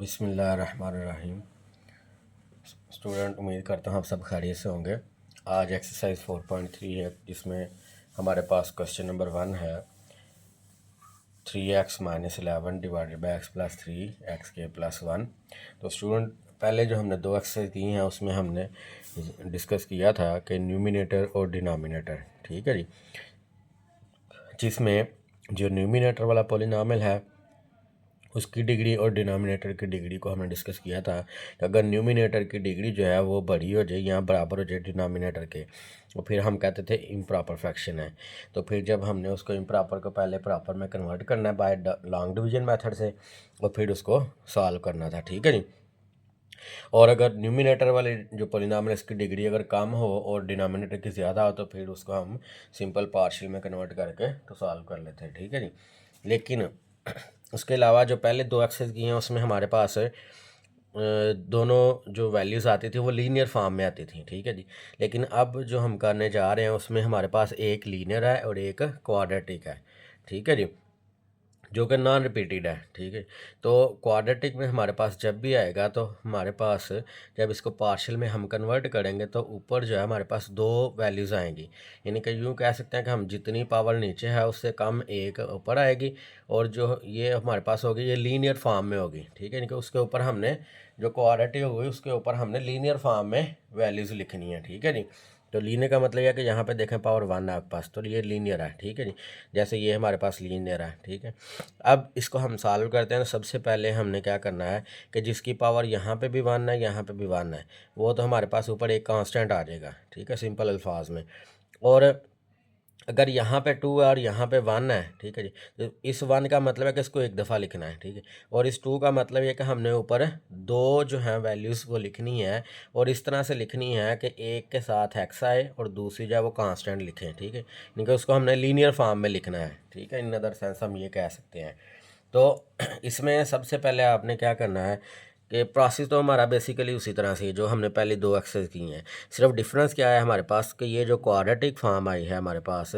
बिस्मिल्लाहिर्रहमानिर्रहीम। स्टूडेंट, उम्मीद करता हूँ आप सब खैरियत से होंगे। आज एक्सरसाइज 4.3 है, जिसमें हमारे पास क्वेश्चन नंबर 1 है 3x minus 11 divided by x plus 3 x के+1। तो स्टूडेंट, पहले जो हमने 2 एक्सरसाइज की हैं उसमें हमने डिस्कस किया था कि न्यूमिनेटर और डिनोमिनेटर, ठीक है जी, जिसमें जो न्यूमिनेटर वाला पॉलिनॉमियल है उसकी डिग्री और डिनोमिनेटर की डिग्री को हमने डिस्कस किया था कि अगर न्यूमिनेटर की डिग्री जो है वो बड़ी हो जाए या बराबर हो जाए डिनोमिनेटर के, तो फिर हम कहते थे इम्प्रॉपर फ्रैक्शन है। तो फिर जब हमने उसको इम्प्रॉपर को पहले प्रॉपर में कन्वर्ट करना है बाय लॉन्ग डिवीजन मेथड से, और फिर उसको सॉल्व करना था, ठीक है जी। और अगर न्यूमिनेटर वाले जो पॉलिनॉमियल इसकी डिग्री अगर कम हो और डिनोमिनेटर की ज़्यादा हो तो फिर उसको हम सिंपल पार्शियल में कन्वर्ट करके तो सॉल्व कर लेते हैं, ठीक है जी। लेकिन उसके अलावा जो पहले 2 एक्सरसाइज की हैं उसमें हमारे पास दोनों जो वैल्यूज़ आती थी वो लीनियर फॉर्म में आती थी, ठीक है जी। लेकिन अब जो हम करने जा रहे हैं उसमें हमारे पास एक लीनियर है और एक क्वाड्रेटिक है, ठीक है जी, जो कि नॉन रिपीटेड है, ठीक है। तो क्वाड्रेटिक में हमारे पास जब भी आएगा तो हमारे पास जब इसको पार्शियल में हम कन्वर्ट करेंगे तो ऊपर जो है हमारे पास 2 वैल्यूज़ आएंगी, यानी कि यूँ कह सकते हैं कि हम जितनी पावर नीचे है उससे कम एक ऊपर आएगी, और जो ये हमारे पास होगी ये लीनियर फॉर्म में होगी, ठीक है। यानी कि उसके ऊपर हमने जो क्वाड्रेटिक होगी उसके ऊपर हमने लीनियर फॉर्म में वैल्यूज़ लिखनी है, ठीक है जी। तो लीनियर का मतलब है कि यहाँ पे देखें पावर 1 है आपके पास, तो ये लीनियर है, ठीक है जी। जैसे ये हमारे पास लीनियर है, ठीक है। अब इसको हम सॉल्व करते हैं तो सबसे पहले हमने क्या करना है कि जिसकी पावर यहाँ पे भी 1 है यहाँ पे भी 1 है, वो तो हमारे पास ऊपर एक कांस्टेंट आ जाएगा, ठीक है, सिंपल अल्फाज में। और अगर यहाँ पे 2 है और यहाँ पे 1 है, ठीक है जी, तो इस 1 का मतलब है कि इसको एक दफ़ा लिखना है, ठीक है। और इस 2 का मतलब ये कि हमने ऊपर 2 जो हैं वैल्यूज़ वो लिखनी है, और इस तरह से लिखनी है कि एक के साथ एक्स आए और दूसरी जो है वो कांस्टेंट लिखें, ठीक है। यानी कि उसको हमने लीनियर फॉर्म में लिखना है, ठीक है, इन अदर सेंस हम ये कह सकते हैं। तो इसमें सबसे पहले आपने क्या करना है कि प्रोसेस तो हमारा बेसिकली उसी तरह से जो हमने पहले 2 एक्सरसाइज की हैं, सिर्फ डिफरेंस क्या है हमारे पास कि ये जो क्वाड्रेटिक फॉर्म आई है हमारे पास,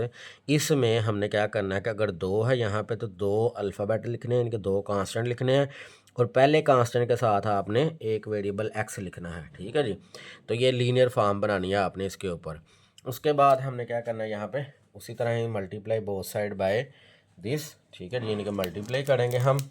इसमें हमने क्या करना है कि अगर 2 है यहाँ पे तो 2 अल्फ़ाबेट लिखने हैं, इनके 2 कांस्टेंट लिखने हैं, और पहले कांस्टेंट के साथ आपने एक वेरिएबल एक्स लिखना है, ठीक है जी। तो ये लीनियर फॉर्म बनानी है आपने इसके ऊपर। उसके बाद हमने क्या करना है यहाँ पे उसी तरह ही multiply both side by this, ठीक है, यानी कि मल्टीप्लाई करेंगे हम,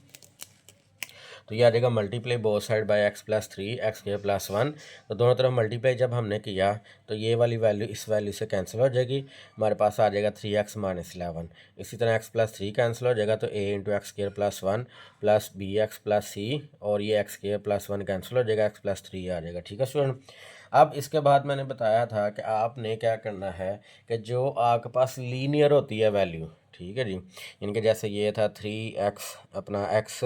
तो ये आ जाएगा multiply both side bye x+3 x के+1। तो दोनों तरफ मल्टीप्लाई जब हमने किया तो ये वाली वैल्यू इस वैल्यू से कैंसिल हो जाएगी, हमारे पास आ जाएगा 3x माइनस 11। इसी तरह x+3 कैंसिल हो जाएगा तो a into x² + 1 plus bx+c, और ये x² + 1 कैंसिल हो जाएगा, x+3 आ जाएगा, ठीक है स्टूडेंट। अब इसके बाद मैंने बताया था कि आपने क्या करना है कि जो आपके पास लीनियर होती है वैल्यू, ठीक है जी, इनके जैसे ये था 3x अपना x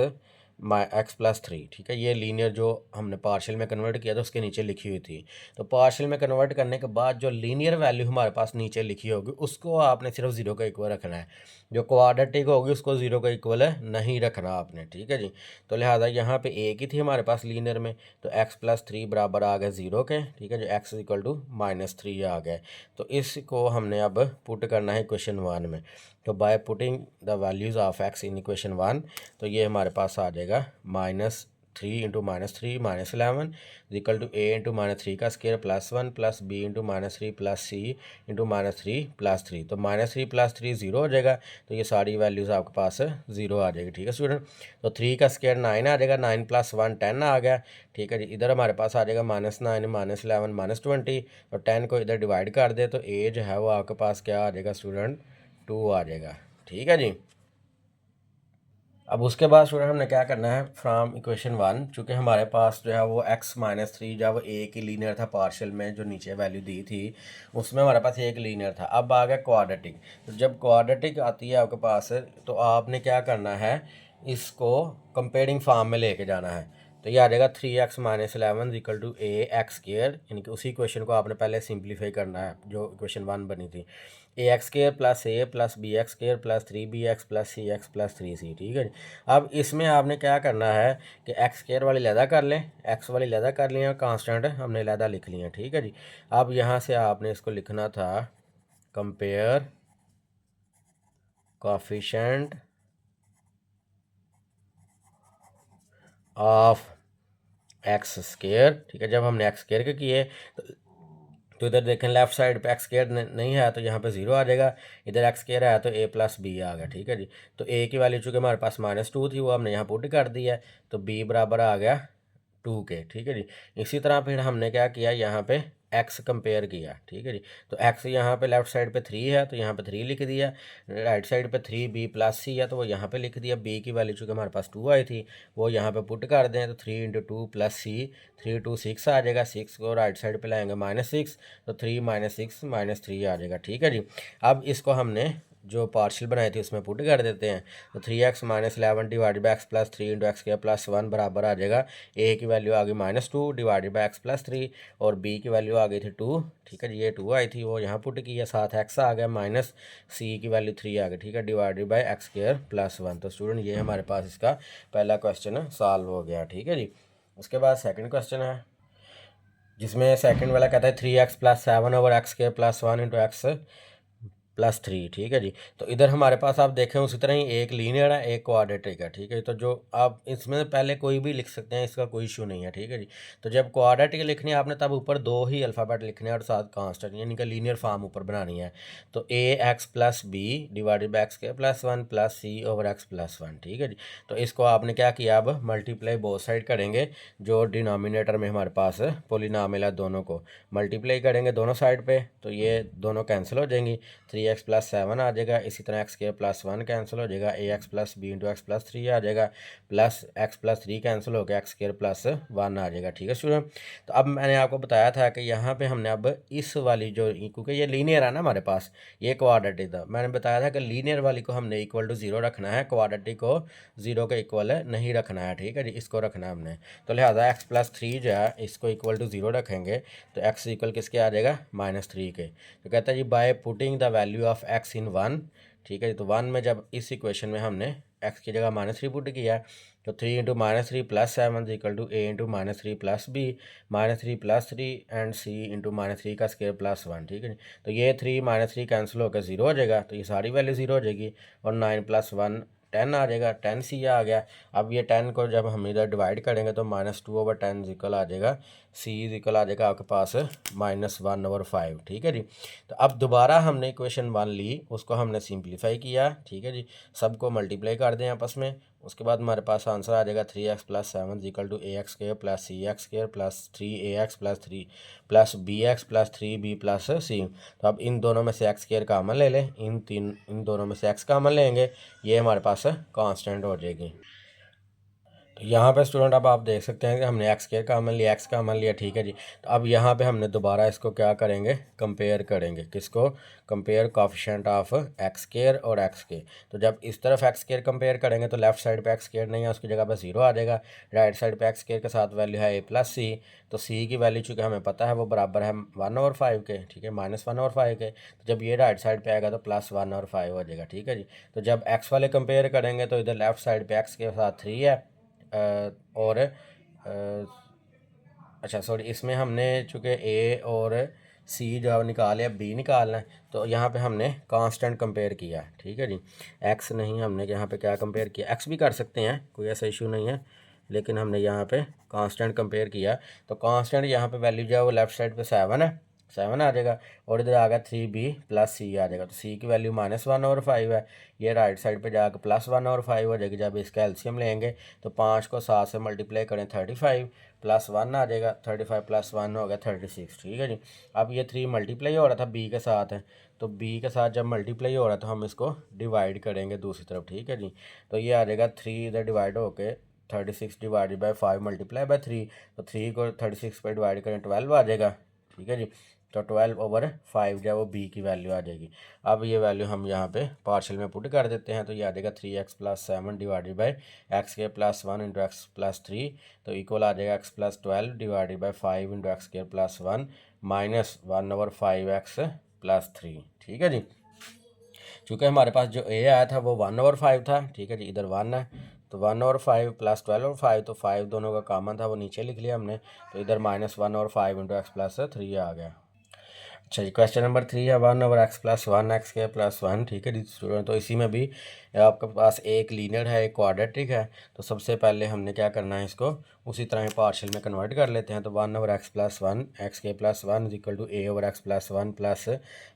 x+3, ठीक है, ये लीनियर जो हमने पार्शियल में कन्वर्ट किया था उसके नीचे लिखी हुई थी। तो पार्शियल में कन्वर्ट करने के बाद जो लीनियर वैल्यू हमारे पास नीचे लिखी होगी उसको आपने सिर्फ 0 का इक्वल रखना है, जो क्वाड्रेटिक होगी उसको 0 का इक्वल नहीं रखना आपने, ठीक है जी। तो लिहाजा यहाँ पे एक ही थी हमारे पास लीनियर में, तो x+3 बराबर आ गए 0 के, ठीक है जो x = -3 आ गए। तो इसको हमने अब पुट करना है इक्वेशन 1 में। तो bye putting the values of x in equation 1, तो ये हमारे पास आ जाएगा -3 × -3 -11 = a × -3 का square +1 plus b × -3 plus c × -3 plus 3। तो -3 + 3 0 हो जाएगा, तो ये सारी वैल्यूज़ आपके पास 0 आ जाएगी, ठीक है स्टूडेंट। तो 3 का स्क्वायर 9 आ जाएगा, 9 + 1 10 आ गया, ठीक है जी। इधर हमारे पास आ जाएगा -9 -11 -20, तो 10 को इधर डिवाइड कर दे तो a जो है वो आपके पास क्या आ जाएगा स्टूडेंट, 2 आ जाएगा, ठीक है जी। अब उसके बाद स्टूडेंट हमने क्या करना है फ्रॉम इक्वेशन 1, चूँकि हमारे पास जो है वो x-3 जब वो एक ही लीनियर था पार्शियल में जो नीचे वैल्यू दी थी उसमें हमारे पास एक लीनियर था। अब आ गया क्वाड्रेटिक, तो जब क्वाड्रेटिक आती है आपके पास तो आपने क्या करना है इसको कंपेयरिंग फॉर्म में लेके जाना है। तो ये आ जाएगा 3x - 11 = ax², यानी कि उसी क्वेश्चन को आपने पहले सिंप्लीफाई करना है जो इक्वेशन 1 बनी थी, ax² + a + bx² + 3bx + cx + 3c, ठीक है। अब इसमें आपने क्या करना है कि x² वाली लहदा कर लें, x वाली लहदा कर लिया, कांस्टेंट हमने लहदा लिख लिया, ठीक है जी। अब यहाँ से आपने इसको लिखना था compare coefficient of x square, ठीक है। जब हमने एक्स स्केयर के किए तो इधर देखें लेफ्ट साइड पे एक्स स्केयर नहीं है तो यहाँ पे 0 आ जाएगा, इधर एक्स स्केयर है तो a प्लस बी आ गया, ठीक है जी। तो a की वैल्यू चूँकि हमारे पास -2 थी वो हमने यहाँ पुट कर दी है, तो b बराबर आ गया 2 के, ठीक है जी। इसी तरह फिर हमने क्या किया, यहाँ पे x कंपेयर किया, ठीक है जी। तो x यहाँ पे लेफ्ट साइड पे 3 है तो यहाँ पे 3 लिख दिया, राइट साइड पे 3b प्लस c है तो वो यहाँ पे लिख दिया। b की वैल्यू चूँकि हमारे पास 2 आई थी वो यहाँ पे पुट कर दें तो 3 इंटू 2 प्लस c, 3 2 6 आ जाएगा, 6 को राइट साइड पे लाएंगे -6 तो 3 -6 -3 आ जाएगा, ठीक है जी। अब इसको हमने जो पार्शियल बनाई थी उसमें पुट कर देते हैं, तो 3x - 11 divide by x plus 3 into x square plus 1 बराबर आ जाएगा, a की वैल्यू आ गई -2 डिवाइडेड बाई एक्स प्लस 3 और b की वैल्यू आ गई थी 2, ठीक है जी। ये 2 आई थी वो यहाँ पुट किया, साथ x आ गया माइनस c की वैल्यू 3 आ गई, ठीक है, divided by x square plus 1। तो स्टूडेंट ये हमारे पास इसका पहला क्वेश्चन सॉल्व हो गया, ठीक है जी। उसके बाद सेकेंड क्वेश्चन है जिसमें सेकंड वाला कहता है 3x + 7 over x square plus 1 into x plus 3, ठीक है जी। तो इधर हमारे पास आप देखें उसी तरह ही एक लीनियर है एक क्वाड्रेटिक है, ठीक है। तो जो आप इसमें पहले कोई भी लिख सकते हैं, इसका कोई इशू नहीं है, ठीक है जी। तो जब क्वाड्रेटिक लिखनी है आपने तब ऊपर 2 ही अल्फ़ाबेट लिखने हैं और साथ कांस्टेंट, यानी कि लीनियर फॉर्म ऊपर बनानी है। तो ax + b divided by x square plus 1 plus c over X plus 1, ठीक है जी। तो इसको आपने क्या किया, अब मल्टीप्लाई बोथ साइड करेंगे, जो डिनोमिनेटर में हमारे पास पॉलिनॉमियल है दोनों को मल्टीप्लाई करेंगे दोनों साइड पे, तो ये दोनों कैंसिल हो जाएंगी, 3x + 7 आ जाएगा। इसी तरह एक्स स्क्वायर प्लस 1 कैंसिल हो जाएगा, ax + b into x plus 3 आ जाएगा, प्लस x + 3 कैंसिल हो गया, एक्स स्क्वायर प्लस 1 आ जाएगा, ठीक है स्टूडेंट। तो अब मैंने आपको बताया था कि यहाँ पे हमने अब इस वाली जो, क्योंकि ये लीनियर है ना हमारे पास, ये क्वाड्रेटिक था, मैंने बताया था कि लीनियर वाली को हमने इक्वल टू 0 रखना है, क्वाड्रेटिक को 0 के इक्वल नहीं रखना है, ठीक है जी, इसको रखना है हमने। तो लिहाजा x + 3 जो है इसको इक्वल टू 0 रखेंगे, तो x इक्वल किसके आ जाएगा, -3 के। तो कहता है जी by putting the value of x in 1, ठीक है जी। तो 1 में जब इस इक्वेशन में हमने x की जगह -3 पुट किया तो 3 into -3 + 7 equal to a into -3 + b, -3 + 3 and c into -3 का स्क्वायर प्लस 1, ठीक है जी। तो ये 3 -3 कैंसिल होकर 0 हो जाएगा, तो ये सारी वैल्यू 0 हो जाएगी और 9 + 1 10 आ जाएगा, 10c आ गया। अब ये 10 को जब हम इधर डिवाइड करेंगे तो -2/10 इक्वल आ जाएगा, c इक्वल आ जाएगा आपके पास -1/5, ठीक है जी। तो अब दोबारा हमने इक्वेशन 1 ली, उसको हमने सिंप्लीफाई किया, ठीक है जी, सबको मल्टीप्लाई कर दें आपस में। उसके बाद हमारे पास आंसर आ जाएगा 3x + 7 equal to ax square plus cx square plus 3ax plus 3 plus bx plus 3b plus c। तो अब इन दोनों में से x स्क्वायर कॉमन ले लें, इन दोनों में से x कॉमन लेंगे, ये हमारे पास कांस्टेंट हो जाएगी। तो यहाँ पे स्टूडेंट अब आप देख सकते हैं कि हमने एक्स स्क्वायर कॉमन लिया, एक्स कॉमन लिया, ठीक है जी। तो अब यहाँ पे हमने दोबारा इसको क्या करेंगे, कंपेयर करेंगे, किसको, compare coefficient of x square और एक्स के। तो जब इस तरफ एक्स स्क्वायर कंपेयर करेंगे तो लेफ्ट साइड पे एक्स स्क्वायर नहीं है, उसकी जगह पे 0 आ जाएगा, राइट साइड पे एक्स स्क्वायर के साथ वैल्यू है a + c, तो c की वैल्यू चूँकि हमें पता है वो बराबर है 1/5 के, ठीक है, -1/5 के। तो जब ये राइट साइड पे आएगा तो +1/5 हो जाएगा, ठीक है जी। तो जब एक्स वाले कंपेयर करेंगे तो इधर लेफ्ट साइड पे एक्स के साथ 3 है और अच्छा सॉरी, इसमें हमने चूँकि ए और सी जो है निकाल लिया, बी निकालना है, तो यहाँ पे हमने कांस्टेंट कंपेयर किया, ठीक है जी। एक्स नहीं, हमने यहाँ पे क्या कंपेयर किया, एक्स भी कर सकते हैं, कोई ऐसा इशू नहीं है, लेकिन हमने यहाँ पे कांस्टेंट कंपेयर किया। तो कांस्टेंट यहाँ पे वैल्यू जो है वो लेफ्ट साइड पे 7 है, 7 आ जाएगा, और इधर आ गया 3b + c आ जाएगा। तो c की वैल्यू -1/5 है, ये राइट साइड पे जाकर +1/5 हो जाएगी। जब इसका एलसीएम लेंगे तो 5 को 7 से मल्टीप्लाई करें 35 + 1 आ जाएगा, 35 + 1 हो गया 36, ठीक है जी। अब ये 3 मल्टीप्लाई हो रहा था b के साथ है, तो b के साथ जब मल्टीप्लाई हो रहा है तो हम इसको डिवाइड करेंगे दूसरी तरफ, ठीक है जी। तो ये आ जाएगा 3 इधर डिवाइड होके 36 डिवाइडेड बाई 5 मल्टीप्लाई बाई 3, तो 3 को 36 पर डिवाइड करें 12 आ जाएगा, ठीक है जी। तो 12/5 जो है वो b की वैल्यू आ जाएगी। अब ये वैल्यू हम यहाँ पे पार्शियल में पुट कर देते हैं, तो ये आ जाएगा 3x + 7 डिवाइडेड बाई एक्स के प्लस 1 इंटू एक्स प्लस 3, तो इक्वल आ जाएगा x + 12 divided by 5 into x के प्लस 1 -1/5x प्लस 3, ठीक है जी। चूँकि हमारे पास जो a आया था वो 1/5 था, ठीक है जी, इधर 1 है, तो 1/5 प्लस 12/5, तो 5 दोनों का कॉमन था वो नीचे लिख लिया हमने, तो इधर -1/5 इंटू एक्स प्लस 3 आ गया। अच्छा जी, क्वेश्चन नंबर 3 है 1/x+1 ठीक है जी स्टूडेंट। तो इसी में भी आपके पास एक लीनियर है, एक क्वाड्रेटिक है। तो सबसे पहले हमने क्या करना है, इसको उसी तरह पार्शियल में कन्वर्ट कर लेते हैं। तो 1/x+1 x² + 1 = a/x+1 plus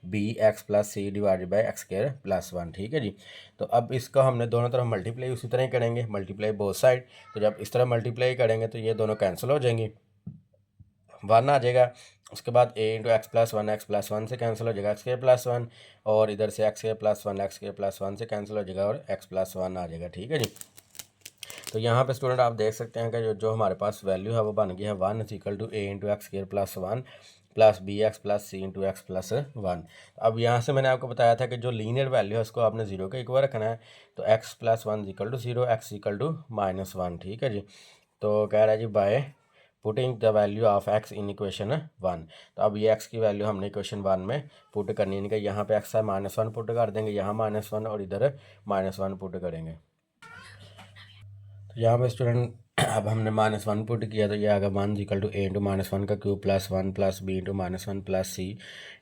bx+c divided by x²+1 ठीक है जी। तो अब इसका हमने दोनों तरफ मल्टीप्लाई उसी तरह ही करेंगे, मल्टीप्लाई बोथ साइड। तो जब इस तरह मल्टीप्लाई करेंगे तो ये दोनों कैंसिल हो जाएंगी, 1 आ जाएगा। उसके बाद a×x+1 x+1 से कैंसिल हो जाएगा x²+1, और इधर से x²+1 x²+1 से कैंसिल हो जाएगा और x+1 आ जाएगा ठीक है जी। तो यहाँ पे स्टूडेंट आप देख सकते हैं कि जो हमारे पास वैल्यू है वो बन गई है 1 = a×x² + 1 प्लस bx+c×x+1। अब यहाँ से मैंने आपको बताया था कि जो लीनियर वैल्यू है उसको आपने 0 के इक्वल रखना है। तो x+1 = 0, x = -1 ठीक है जी। तो कह रहा है जी by putting the value of x in equation 1। तो अब ये x की वैल्यू हमने इक्वेशन 1 में पुट करनी है, कि यहाँ पे x है -1 पुट कर देंगे, यहाँ -1 और इधर -1 पुट करेंगे। तो यहाँ पे स्टूडेंट अब हमने -1 पुट किया तो ये आ गया 1 = a × -1 का cube +1 plus b × -1 plus c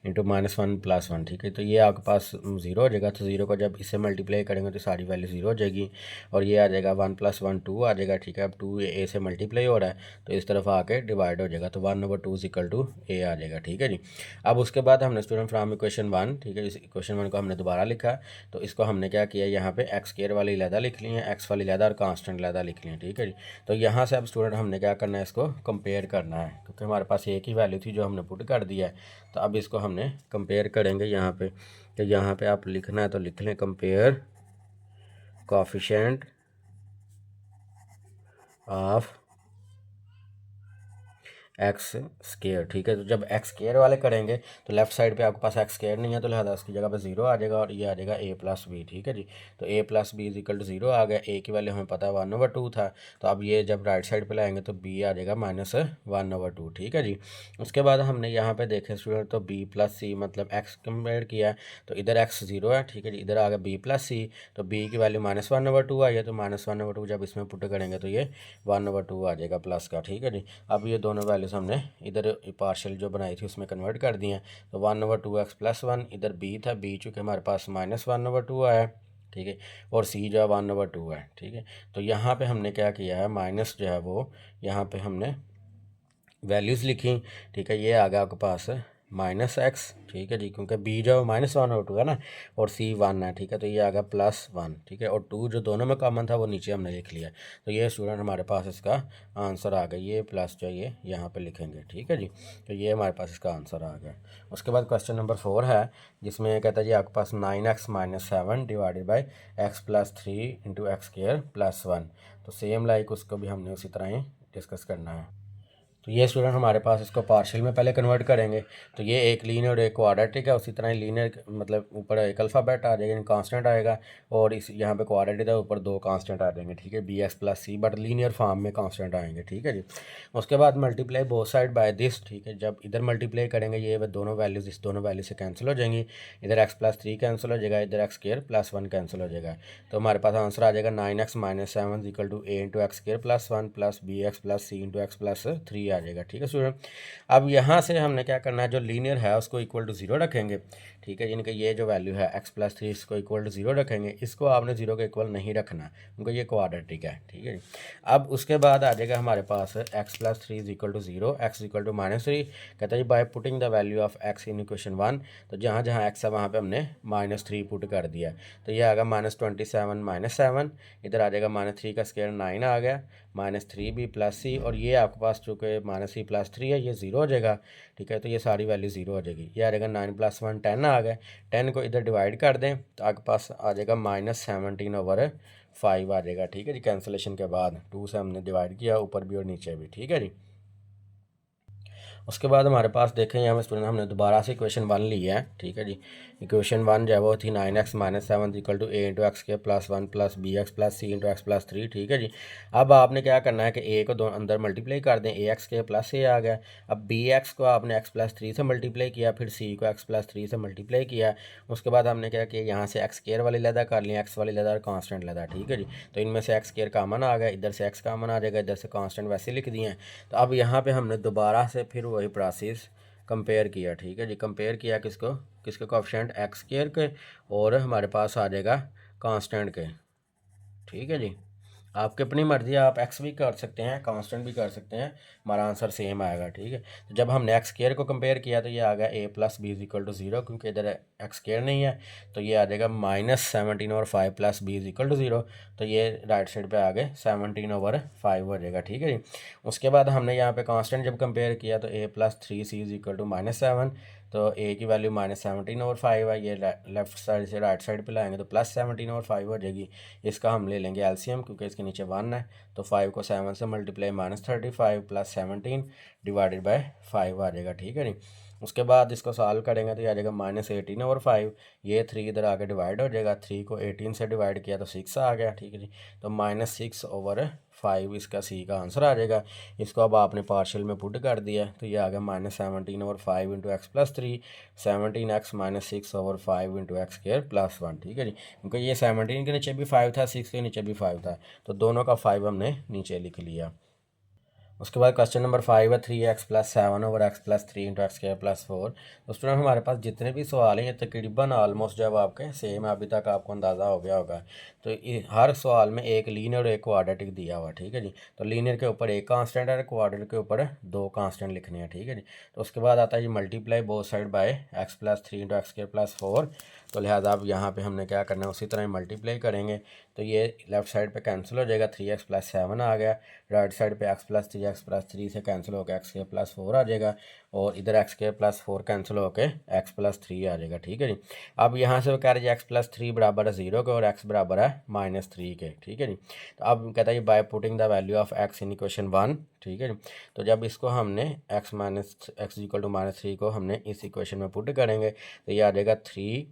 × -1 + 1 ठीक है। तो ये आपके पास 0 हो जाएगा। तो 0 को जब इससे मल्टीप्लाई करेंगे तो सारी वैल्यू 0 हो जाएगी, और ये आ जाएगा 1 + 1 2 आ जाएगा ठीक है। अब 2 a से मल्टीप्लाई हो रहा है तो इस तरफ आके डिवाइड हो जाएगा, तो 1/2 = a आ जाएगा ठीक है जी। अब उसके बाद हमने स्टूडेंट फ्राम इक्वेशन 1 ठीक है, इस इक्वेशन 1 को हमने दोबारा लिखा। तो इसको हमने क्या किया, यहाँ पे x² वाली लैदा लिख ली है, x वाली लैदा और कांस्टेंट लैदा लिख ली है ठीक है जी। तो यहाँ से अब स्टूडेंट हमने क्या करना है, इसको कंपेयर करना है, क्योंकि हमारे पास एक ही वैल्यू थी जो हमने पुट कर दिया है। तो अब इसको हमने कंपेयर करेंगे यहाँ पे। तो यहाँ पे आप लिखना है तो लिख लें कंपेयर कोएफिशिएंट ऑफ x² ठीक है। तो जब x² वाले करेंगे तो लेफ्ट साइड पे आपके पास x² नहीं है, तो लिहाजा उसकी जगह पे 0 आ जाएगा, और ये आ जाएगा a+b ठीक है जी। तो a+b = 0 आ गया, a की वैल्यू हमें पता है 1/2 था। तो अब ये जब राइट साइड पे लाएंगे तो b आ जाएगा -1/2 ठीक है जी। उसके बाद हमने यहाँ पे देखे स्टूडेंट, तो b + c मतलब x कंपेयर किया, तो इधर x 0 है ठीक है जी, इधर आ गया b + c। तो b की वैल्यू -1/2 आई है, तो -1/2 जब इसमें पुट करेंगे तो ये 1/2 आ जाएगा प्लस का ठीक है जी। अब ये दोनों वैल्यूज हमने इधर पार्शियल जो बनाई थी उसमें कन्वर्ट कर दिए हैं। तो 1/2 x+1 इधर b था, b चूँकि हमारे पास -1/2 आया ठीक है, और c जो है 1/2 है ठीक है। तो यहाँ पे हमने क्या किया है, माइनस जो है वो यहाँ पे हमने वैल्यूज़ लिखी ठीक है। ये आ गया आपके पास -x ठीक है जी, क्योंकि b जो है -1/2 है ना, और c 1 है ठीक है। तो ये आ गया +1 ठीक है, और 2 जो दोनों में कॉमन था वो नीचे हमने लिख लिया। तो ये स्टूडेंट हमारे पास इसका आंसर आ गया, ये प्लस जो ये यहाँ पे लिखेंगे ठीक है जी। तो ये हमारे पास इसका आंसर आ गया। उसके बाद क्वेश्चन नंबर 4 है, जिसमें कहता है जी आपके पास 9x - 7 divided by x + 3 × x² + 1। तो सेम लाइक उसको भी हमने उसी तरह ही डिस्कस करना है। तो ये स्टूडेंट हमारे पास इसको पार्शियल में पहले कन्वर्ट करेंगे। तो ये एक लीनियर और एक क्वाड्रेटिक है, उसी तरह लीनियर मतलब ऊपर एक अल्फ़ाबेट आ जाएगा, कांस्टेंट आएगा, और इस यहाँ पे क्वाड्रेटिक है, ऊपर 2 कांस्टेंट आ जाएंगे ठीक है, bx+c, बट लीनियर फॉर्म में कांस्टेंट आएंगे ठीक है जी। उसके बाद multiply both side by this ठीक है। जब इधर मल्टीप्लाई करेंगे ये दोनों वैल्यूज़ इस दोनों वैल्यू से कैंसिल हो जाएंगी, इधर x+3 कैंसिल हो जाएगा, इधर x² + 1 कैंसिल हो जाएगा। तो हमारे पास आंसर आ जाएगा 9x - 7 = a × x² + 1 plus bx+c × x+3 आ जाएगा ठीक है स्टूडेंट। अब यहाँ से हमने क्या करना है, जो लीनियर है उसको = 0 रखेंगे ठीक है, यानी कि ये जो वैल्यू है x+3 इसको = 0 रखेंगे। इसको आपने 0 के इक्वल नहीं रखना क्योंकि ये क्वाड्रेटिक है ठीक है। अब उसके बाद आ जाएगा हमारे पास x+3 = 0, x = -3। कहता है जी by putting the value of x in equation 1। तो जहाँ जहाँ x है वहाँ पे हमने -3 पुट कर दिया। तो ये आ गया -27 - 7, इधर आ जाएगा -3 का स्क्वायर 9 आ गया, -3b + c, और ये आपके पास चूँकि -c + 3 है ये 0 हो जाएगा ठीक है। तो ये सारी वैल्यू 0 हो जाएगी। ये आ जाएगा 9 + 1 10 आ गया, 10 को इधर डिवाइड कर दें तो आपके पास आ जाएगा -17/5 आ जाएगा ठीक है जी। कैंसिलेशन के बाद 2 से हमने डिवाइड किया ऊपर भी और नीचे भी ठीक है जी। उसके बाद हमारे पास देखें यहाँ में स्टूडेंट हमने दोबारा से इक्वेशन 1 ली है ठीक है जी। इक्वेशन 1 जो है वो थी 9x - 7 = a × x² + 1 plus bx+c × x+3 ठीक है जी। अब आपने क्या करना है कि a को अंदर मल्टीप्लाई कर दें, ax² + a आ गया। अब bx को आपने x+3 से मल्टीप्लाई किया, फिर c को x+3 से मल्टीप्लाई किया। उसके बाद हमने क्या किया, यहाँ से x² वाली लैदा कर लिया, x वाली लैदा और कांस्टेंट लैदा ठीक है जी। तो इनमें से x² कॉमन आ गया, इधर से x कॉमन आ जाएगा, इधर से कांस्टेंट वैसे लिख दिए हैं। तो अब यहाँ पे हमने दोबारा से फिर वही प्रोसेस कंपेयर किया, ठीक है जी। कंपेयर किया किसको, किसके कोएफिशिएंट एक्स स्क्वायर के, और हमारे पास आ जाएगा कांस्टेंट के, ठीक है जी। आपकी अपनी मर्जी है, आप एक्स भी कर सकते हैं, कांस्टेंट भी कर सकते हैं, हमारा आंसर सेम आएगा, ठीक है। तो जब हमने एक्स स्क्वायर को कंपेयर किया तो ये आ गया a plus B is equal to 0, क्योंकि इधर एक्स स्क्वायर नहीं है, तो ये आ जाएगा -17 over 5 plus B is equal to 0, तो ये राइट साइड पे आ गए 17 ओवर 5 हो जाएगा, ठीक है जी। उसके बाद हमने यहाँ पे कांस्टेंट जब कंपेयर किया तो a plus 3c is equal to -7, तो ए की वैल्यू -17 ओवर 5 है, ये लेफ्ट साइड से राइट साइड पे लाएंगे तो +17 ओवर 5 हो जाएगी। इसका हम ले लेंगे एलसीएम, क्योंकि इसके नीचे 1 है, तो 5 को 7 से मल्टीप्लाई -35 प्लस 17 डिवाइडेड बाय 5 आ जाएगा, ठीक है नहीं। उसके बाद इसको सॉल्व करेंगे तो ये आ जाएगा -18 ओवर 5, ये 3 इधर आगे डिवाइड हो जाएगा, 3 को 18 से डिवाइड किया तो 6 आ गया, ठीक है जी। तो -6 ओवर 5 इसका सी का आंसर आ जाएगा। इसको अब आपने पार्शियल में पुट कर दिया तो ये आ गया -17 over 5 into x plus 3, 17x -6 over 5 into x square plus 1, ठीक है जी। क्योंकि ये 17 के नीचे भी 5 था, 6 के नीचे भी 5 था, तो दोनों का 5 हमने नीचे लिख लिया। उसके बाद क्वेश्चन नंबर 5 है 3x plus 7 over X plus 3 into x square plus 4। तो स्टूडेंट हमारे पास जितने भी सवाल हैं ये तकरीबन ऑलमोस्ट जब आपके सेम है, अभी तक आपको अंदाज़ा हो गया होगा। तो हर सवाल में एक लीनियर और एक क्वाड्रेटिक दिया हुआ, ठीक है जी। तो लीनियर के ऊपर एक कांस्टेंट है, क्वाड्रेटिक के ऊपर 2 कांस्टेंट लिखने हैं, ठीक है जी। तो उसके बाद आता है जी multiply both side by x plus 3 into x square plus 4। तो लिहाजा अब यहाँ पे हमने क्या करना है, उसी तरह मल्टीप्लाई करेंगे, तो ये लेफ्ट साइड पे कैंसिल हो जाएगा, 3x प्लस 7 आ गया, राइट साइड पे x प्लस 3 से कैंसिल होकर एक्स स्क्वायर प्लस 4 आ जाएगा, और इधर एक्स स्क्वायर प्लस 4 कैंसिल होकर एक्स प्लस 3 आ जाएगा, ठीक है जी। अब यहाँ से वो कह रहे हैं एक्स प्लस 3 बराबर है 0 के और एक्स बराबर है -3 के, ठीक है जी। तो अब कहता है bye putting the value of x in equation 1, ठीक है जी। तो जब इसको हमने x इक्वल टू -3 को हमने इस इक्वेशन में पुट करेंगे तो ये आ जाएगा 3,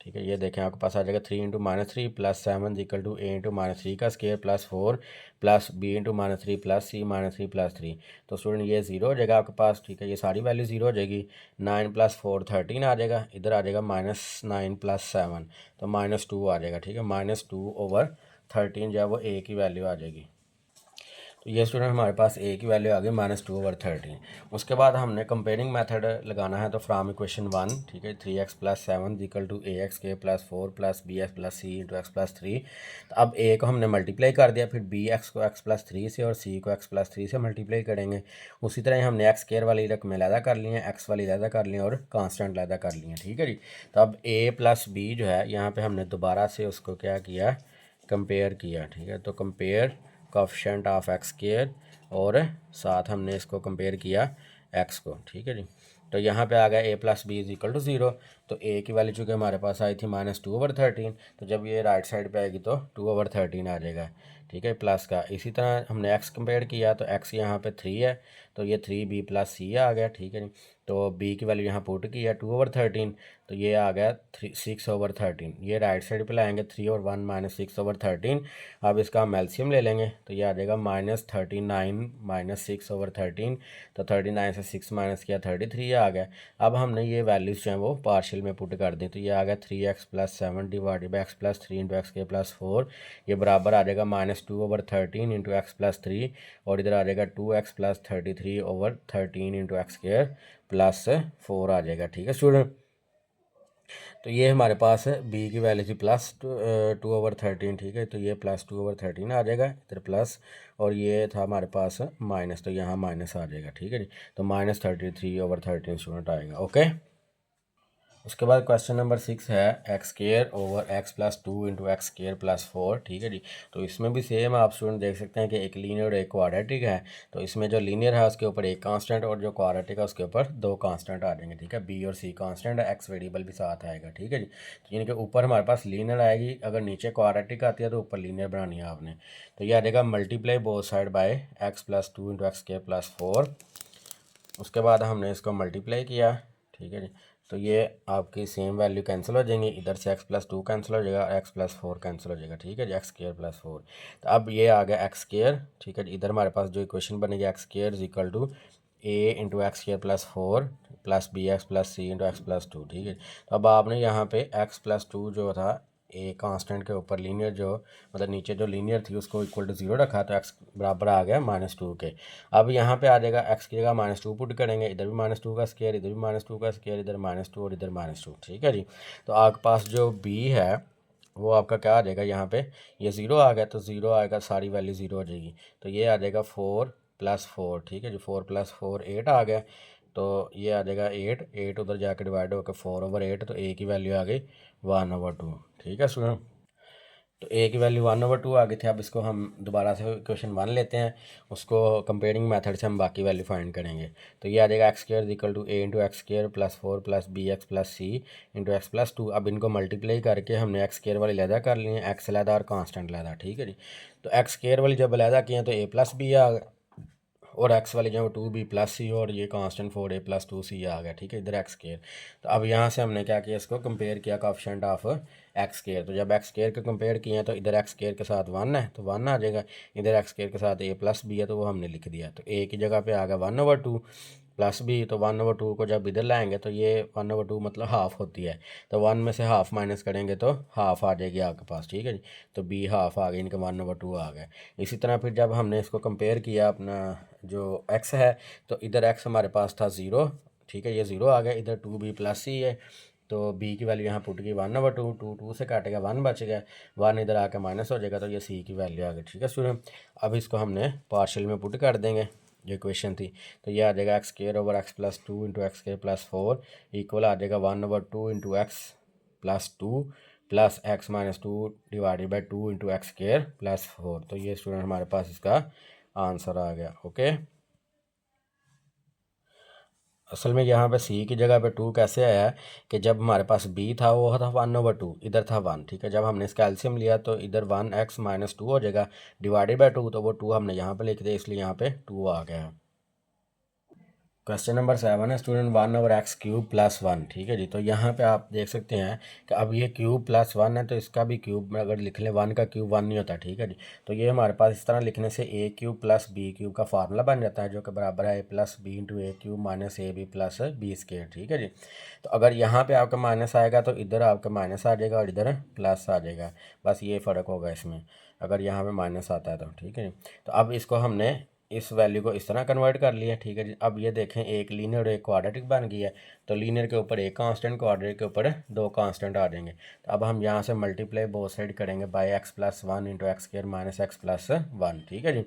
ठीक है। ये देखें आपके पास आ जाएगा 3 into -3 plus 7 equal to A into -3 का square plus 4 plus b into -3 plus c -3 plus 3। तो स्टूडेंट ये 0 हो जाएगा आपके पास, ठीक है। ये सारी वैल्यू 0 हो जाएगी। 9 प्लस 4 13 आ जाएगा, इधर आ जाएगा -9 प्लस 7, तो -2 आ जाएगा, ठीक है। -2 ओवर 13 जो है वो ए की वैल्यू आ जाएगी। तो ये स्टूडेंट हमारे पास ए की वैल्यू आ गई -2 ओवर 13। उसके बाद हमने कंपेयरिंग मेथड लगाना है, तो फ्राम इक्वेशन 1, ठीक है, 3x plus 7 equal to a x के plus 4 plus B x plus सी इंटू एक्स प्लस 3। तो अब ए को हमने मल्टीप्लाई कर दिया, फिर बी एक्स को एक्स प्लस 3 से और सी को एक्स प्लस 3 से मल्टीप्लाई करेंगे। उसी तरह हमने एक्स स्क्वायर वाली रकमें लैदा कर ली हैं, एक्स वाली लैदा कर ली हैं और कांस्टेंट लैदा कर ली हैं, ठीक है जी। तो अब ए प्लस बी जो है यहाँ पे हमने दोबारा से उसको क्या किया, कंपेयर किया, ठीक है। तो compare coefficient of x square और साथ हमने इसको कंपेयर किया एक्स को, ठीक है जी। तो यहाँ पे आ गया a plus B is equal to 0, तो ए की वैल्यू चूँकि हमारे पास आई थी -2 ओवर 13, तो जब ये राइट साइड पे आएगी तो 2 ओवर 13 आ जाएगा, ठीक है, प्लस का। इसी तरह हमने एक्स कंपेयर किया तो एक्स यहाँ पे 3 है, तो ये 3b प्लस सी आ गया, ठीक है जी। तो बी की वैल्यू यहाँ पुट की है 2 ओवर 13, तो ये आ गया 6 ओवर 13। ये राइट साइड पे लाएंगे 3 और 1 -6 ओवर 13। अब इसका हम एलसीएम ले लेंगे तो ये आ जाएगा -39 -6 ओवर 13, तो 39 से 6 माइनस किया 33 आ गया। अब हमने ये वैल्यूज़ जो हैं वो पार्शियल में पुट कर दी, तो ये आ गया 3x plus 7 divided by x plus 3 into x के प्लस 4, ये बराबर आ जाएगा -2 ओवर 13 इंटू एक्स प्लस 3, और इधर आ जाएगा 2x plus 33 over 13 into x square plus 4 आ जाएगा, ठीक है स्टूडेंट। तो ये हमारे पास है बी की वैल्यू थी +2 ओवर 13, ठीक है। तो ये +2 ओवर 13 आ जाएगा इधर प्लस, और ये था हमारे पास माइनस, तो यहाँ माइनस आ जाएगा, ठीक है जी। तो -33 ओवर 13 स्टूडेंट आएगा, ओके। उसके बाद क्वेश्चन नंबर 6 है x square over X plus 2 into x square plus 4, ठीक है जी। तो इसमें भी सेम आप स्टूडेंट देख सकते हैं कि एक लीनियर और एक क्वाड्रेटिक है। तो इसमें जो लीनियर है उसके ऊपर एक कांस्टेंट और जो क्वाड्रेटिक है उसके ऊपर 2 कांस्टेंट आ जाएंगे, ठीक है। बी और सी कांस्टेंट है, एक्स वेरिएबल भी साथ आएगा, ठीक है जी। तो यानी कि ऊपर हमारे पास लीनियर आएगी, अगर नीचे क्वाड्रेटिक आती है तो ऊपर लीनियर बनानी है आपने। तो ये आ जाएगा multiply both side by x plus 2 into x square plus 4। उसके बाद हमने इसको मल्टीप्लाई किया, ठीक है जी। तो ये आपकी सेम वैल्यू कैंसिल हो जाएंगी, इधर से एक्स प्लस 2 कैंसिल हो जाएगा, एक्स प्लस 4 कैंसिल हो जाएगा, ठीक है जी, एक्स स्क्वायर प्लस 4। तो अब ये आ गया एक्स स्क्वायर, ठीक है जी। इधर हमारे पास जो इक्वेशन बनेगी X square is equal to A into x square plus 4 plus B x plus C into x plus 2, ठीक है। तो अब आपने यहाँ पे एक्स प्लस 2 जो था ए कांस्टेंट के ऊपर लीनियर जो मतलब नीचे जो लीनियर थी उसको इक्वल टू 0 रखा, तो एक्स बराबर आ गया -2 के। अब यहाँ पे आ जाएगा एक्स की जगह -2 पुट करेंगे, इधर भी -2 का स्क्वायर, इधर भी -2 का स्क्वायर, इधर -2 और इधर -2, ठीक है जी। तो आपके पास जो बी है वो आपका क्या आ जाएगा, यहाँ पे ये 0 आ गया तो 0 आएगा, सारी वैल्यू 0 हो जाएगी, तो ये आ जाएगा 4 + 4, ठीक है जी। 4 + 4 8 आ गया, तो ये आ जाएगा 8 उधर जाकर डिवाइड होकर 4/8, तो ए की वैल्यू आ गई 1/2, ठीक है स्टूडेंट। तो ए की वैल्यू 1/2 आ गई थी। अब इसको हम दोबारा से क्वेश्चन 1 लेते हैं, उसको कंपेयरिंग मेथड से हम बाकी वैल्यू फाइंड करेंगे। तो ये आ जाएगा x² = a × x² + 4 + bx + c × x + 2। अब इनको मल्टीप्लाई करके हमने x² वाली अलहदा कर ली है, x अलहदा और कांस्टेंट अलहदा, ठीक है जी। तो x² वाली जब अलहदा किए तो a + b आ गया, और x वाली जो 2b + c, और ये कांस्टेंट 4a + 2c आ गया, ठीक है, इधर x²। तो अब यहाँ से हमने क्या किया, इसको कंपेयर किया कोएफिशिएंट ऑफ x²। तो जब x² को कंपेयर किया तो इधर x² के साथ 1 है तो 1 आ जाएगा, इधर x² के साथ a + b है तो वो हमने लिख दिया। तो a की जगह पे आ गया 1/2 + b, तो 1/2 को जब इधर लाएंगे तो ये 1/2 मतलब हाफ होती है, तो 1 में से हाफ माइनस करेंगे तो हाफ आ जाएगी आपके पास, ठीक है जी। तो b हाफ आ गई, इनका 1/2 आ गया। इसी तरह फिर जब हमने इसको कंपेयर किया अपना जो x है, तो इधर x हमारे पास था 0, ठीक है, ये 0 आ गया, इधर 2b + c है, तो b की वैल्यू यहाँ पुट की 1/2, 2 से काटेगा 1 बच गया, 1 इधर आके माइनस हो जाएगा, तो ये c की वैल्यू आ गई, ठीक है स्टूडेंट। अब इसको हमने पार्शियल में पुट कर देंगे, जो इक्वेशन थी, तो ये आ जाएगा x² / x + 2 × x² + 4 इक्वल आ जाएगा 1/2 × x + 2 + x - 2 / 2 × x² + 4। तो ये स्टूडेंट हमारे पास इसका आंसर आ गया, ओके। असल में यहाँ पे सी की जगह पे 2 कैसे आया कि जब हमारे पास बी था वो था 1/2, इधर था 1, ठीक है। जब हमने इसका एलसीएम लिया तो इधर 1x - 2 हो जाएगा, / 2, तो वो 2 हमने यहाँ पे लिख दिया, इसलिए यहाँ पे 2 आ गया। क्वेश्चन नंबर 7 है स्टूडेंट, 1/x³ + 1, ठीक है जी। तो यहाँ पे आप देख सकते हैं कि अब ये क्यूब +1 है, तो इसका भी क्यूब में अगर लिख लें, 1 का क्यूब 1 नहीं होता, ठीक है जी। तो ये हमारे पास इस तरह लिखने से a³ + b³ का फार्मूला बन जाता है, जो कि बराबर है a + b × a³ - ab + b², ठीक है जी। तो अगर यहाँ पे आपका माइनस आएगा तो इधर आपका माइनस आ जाएगा और इधर प्लस आ जाएगा, बस ये फ़र्क होगा इसमें, अगर यहाँ पे माइनस आता है तो, ठीक है जी। तो अब इसको हमने इस वैल्यू को इस तरह कन्वर्ट कर लिया, ठीक है जी। अब ये देखें, एक लीनियर और एक क्वाड्रेटिक बन गई है, तो लीनियर के ऊपर एक कांस्टेंट, क्वाड्रेटिक के ऊपर 2 कांस्टेंट आ जाएंगे। तो अब हम यहाँ से मल्टीप्लाई बोथ साइड करेंगे बाय x + 1 × x² - x + 1, ठीक है जी।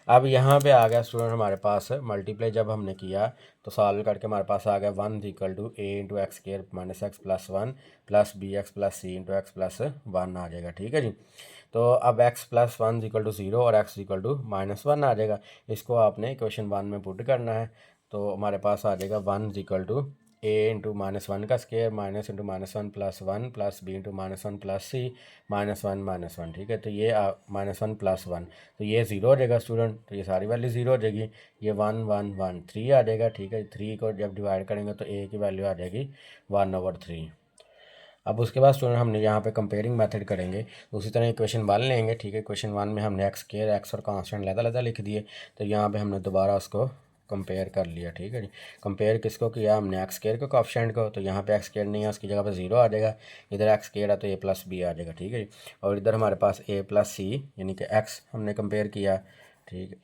अब यहाँ पे आ गया स्टूडेंट हमारे पास मल्टीप्लाई जब हमने किया तो सॉल्व करके हमारे पास आ गया 1 = a × x² - x + 1 + bx + c × x + 1 आ जाएगा, ठीक है जी। तो अब x + 1 = 0 और x = -1 आ जाएगा। इसको आपने इक्वेशन 1 में पुट करना है, तो हमारे पास आ जाएगा 1 = a × -1 का स्क्वायर - -1 + 1 + 1 + b × -1 + c -1 - 1, ठीक है। तो ये -1 + 1, तो ये 0 हो जाएगा स्टूडेंट, तो ये सारी वैल्यू 0 हो जाएगी, ये 1 1 1 3 आ जाएगा, ठीक है। 3 को जब डिवाइड करेंगे तो a की वैल्यू आ जाएगी 1/3। अब उसके बाद स्टूडेंट हमने यहाँ पे कंपेयरिंग मेथड करेंगे, उसी तरह इक्वेशन 1 लेंगे, ठीक है। इक्वेशन 1 में हमने x² x और कांस्टेंट अलग-अलग लिख दिए, तो यहाँ पे हमने दोबारा उसको कंपेयर कर लिया, ठीक है जी। कंपेयर किसको किया हमने, x² को कोएफिशिएंट को, तो यहाँ पे x² नहीं है, उसकी जगह पे 0 आ जाएगा, इधर x² है तो a + b आ जाएगा, ठीक है जी। और इधर हमारे पास a + c यानी कि x हमने कंपेयर किया, ठीक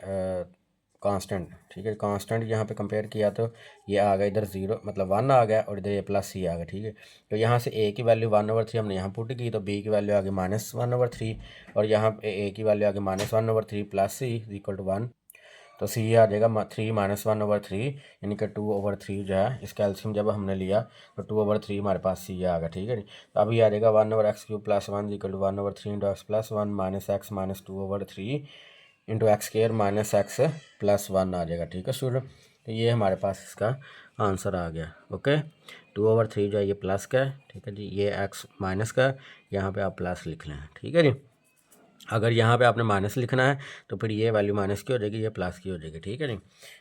कांस्टेंट, ठीक है। कांस्टेंट यहाँ पे कंपेयर किया तो ये आ गया इधर 0 मतलब 1 आ गया, और इधर a + c आ गया, ठीक है। तो यहाँ से a की वैल्यू 1/3 हमने यहाँ पुट की, तो b की वैल्यू आ गई -1/3, और यहाँ पे a की वैल्यू आ गई -1/3 + c = 1, तो c आ जाएगा 3 - 1/3 यानी कि 2/3 जो है, इसका एलसीएम जब हमने लिया तो 2/3 हमारे पास c आ गया, ठीक है। तो अभी आ जाएगा 1/x³ + 1 = 1/3 × x + 1 - x - 2/3 × x² - x + 1 आ जाएगा, ठीक है स्टूडेंट। तो ये हमारे पास इसका आंसर आ गया, ओके। 2/3 जो है ये प्लस का है, ठीक है जी, ये x माइनस का, यहाँ पे आप प्लस लिख लें, ठीक है जी। अगर यहाँ पे आपने माइनस लिखना है तो फिर ये वैल्यू माइनस की हो जाएगी, ये प्लस की हो जाएगी, ठीक है जी।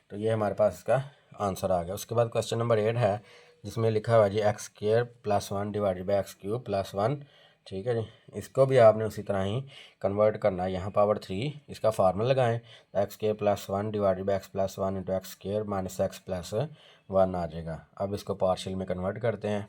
तो ये हमारे पास इसका आंसर आ गया। उसके बाद क्वेश्चन नंबर 8 है, जिसमें लिखा हुआ है जी x² + 1 / x³ + 1, ठीक है जी। इसको भी आपने उसी तरह ही कन्वर्ट करना है, यहाँ पावर 3 इसका फार्मूला लगाएं, x² + 1 / x + 1 × x² - x + 1 आ जाएगा। अब इसको पार्शियल में कन्वर्ट करते हैं,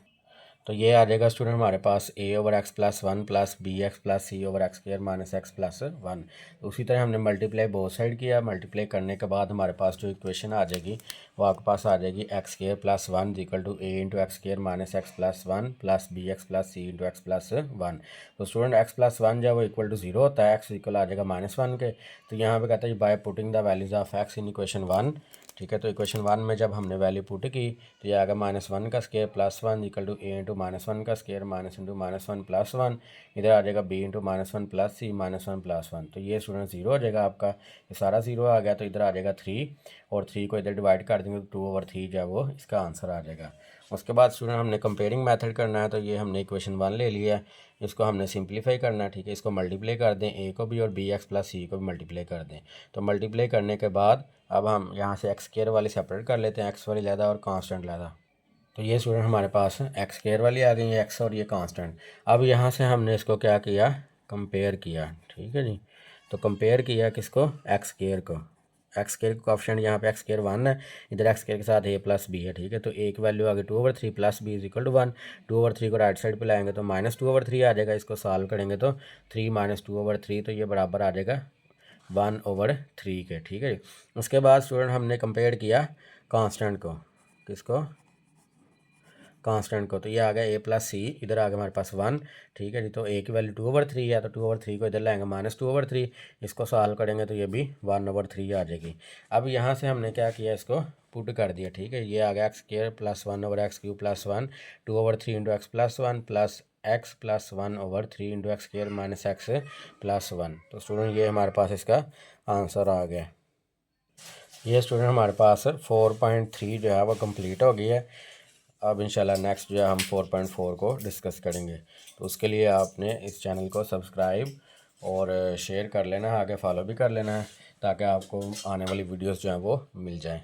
तो ये आ जाएगा स्टूडेंट हमारे पास a over X plus one plus B x plus C over X square minus X plus one. तो उसी तरह हमने मल्टीप्लाई बोथ साइड किया। मल्टीप्लाई करने के बाद हमारे पास जो इक्वेशन आ जाएगी वो आपके पास आ जाएगी X square plus one equal to a into X square minus X plus one plus B x plus C into x plus one. तो स्टूडेंट एक्स प्लस वन जब वो इक्वल टू जीरो होता है, एक्स इक्वल आ जाएगा minus one के। तो यहाँ पे कहता है bye putting the values of x in equation one. ठीक है, तो इक्वेशन वन में जब हमने वैल्यू पुट की तो ये आएगा माइनस वन का square plus one equal to A into minus one का square minus into minus one plus one. इधर आ जाएगा B into minus one plus C minus one plus one. तो ये स्टूडेंट जीरो हो जाएगा आपका, ये सारा जीरो आ गया। तो इधर आ जाएगा थ्री और थ्री को इधर डिवाइड कर देंगे तो 2/3 जो है वो इसका आंसर आ जाएगा। उसके बाद स्टूडेंट हमने कंपेयरिंग मेथड करना है। तो ये हमने इक्वेशन वन ले लिया है, इसको हमने सिंप्लीफाई करना है। ठीक है, इसको मल्टीप्लाई कर दें ए को भी और बी एक्स प्लस सी को भी मल्टीप्लाई कर दें। तो मल्टीप्लाई करने के बाद अब हम यहाँ से एक्स स्क्वायर वाली सेपरेट कर लेते हैं, एक्स वाली ज़्यादा और कांस्टेंट ज़्यादा। तो ये स्टूडेंट हमारे पास एक्स स्क्वायर वाली आ गई है, एक्स और ये कांस्टेंट। अब यहाँ से हमने इसको क्या किया, कंपेयर किया। ठीक है जी, तो कंपेयर किया किसको, एक्स स्क्वायर को। एक्स स्क्वायर का ऑप्शन यहाँ पे एक्स स्क्वायर वन है, इधर एक्स स्क्वायर के साथ ए प्लस बी है। ठीक है, तो ए की वैल्यू आ गई 2/3 plus B is equal to one. 2/3 को राइट साइड पे लाएंगे तो -2/3 आ जाएगा। इसको सॉल्व करेंगे तो 3 - 2/3 तो ये बराबर आ जाएगा 1/3 के। ठीक है, उसके बाद स्टूडेंट हमने कंपेयर किया कांस्टेंट को, किसको, कांस्टेंट को। तो ये आ गया ए प्लस सी, इधर आ गया हमारे पास वन। ठीक है जी, तो ए की वैल्यू 2/3 है, तो 2/3 को इधर लाएंगे -2/3। इसको सॉल्व करेंगे तो ये भी 1/3 आ जाएगी। अब यहाँ से हमने क्या किया, इसको पुट कर दिया। ठीक है, ये आ गया x square plus 1/x³ plus one 2/3 into x plus one plus x plus 1/3 into x square minus X plus one. तो स्टूडेंट ये हमारे पास इसका आंसर आ गया। ये स्टूडेंट हमारे पास 4.3 जो है वो कंप्लीट हो गई है। अब इंशाल्लाह नेक्स्ट जो है हम 4.4 को डिस्कस करेंगे। तो उसके लिए आपने इस चैनल को सब्सक्राइब और शेयर कर लेना है, आगे फॉलो भी कर लेना है ताकि आपको आने वाली वीडियोस जो हैं वो मिल जाएं।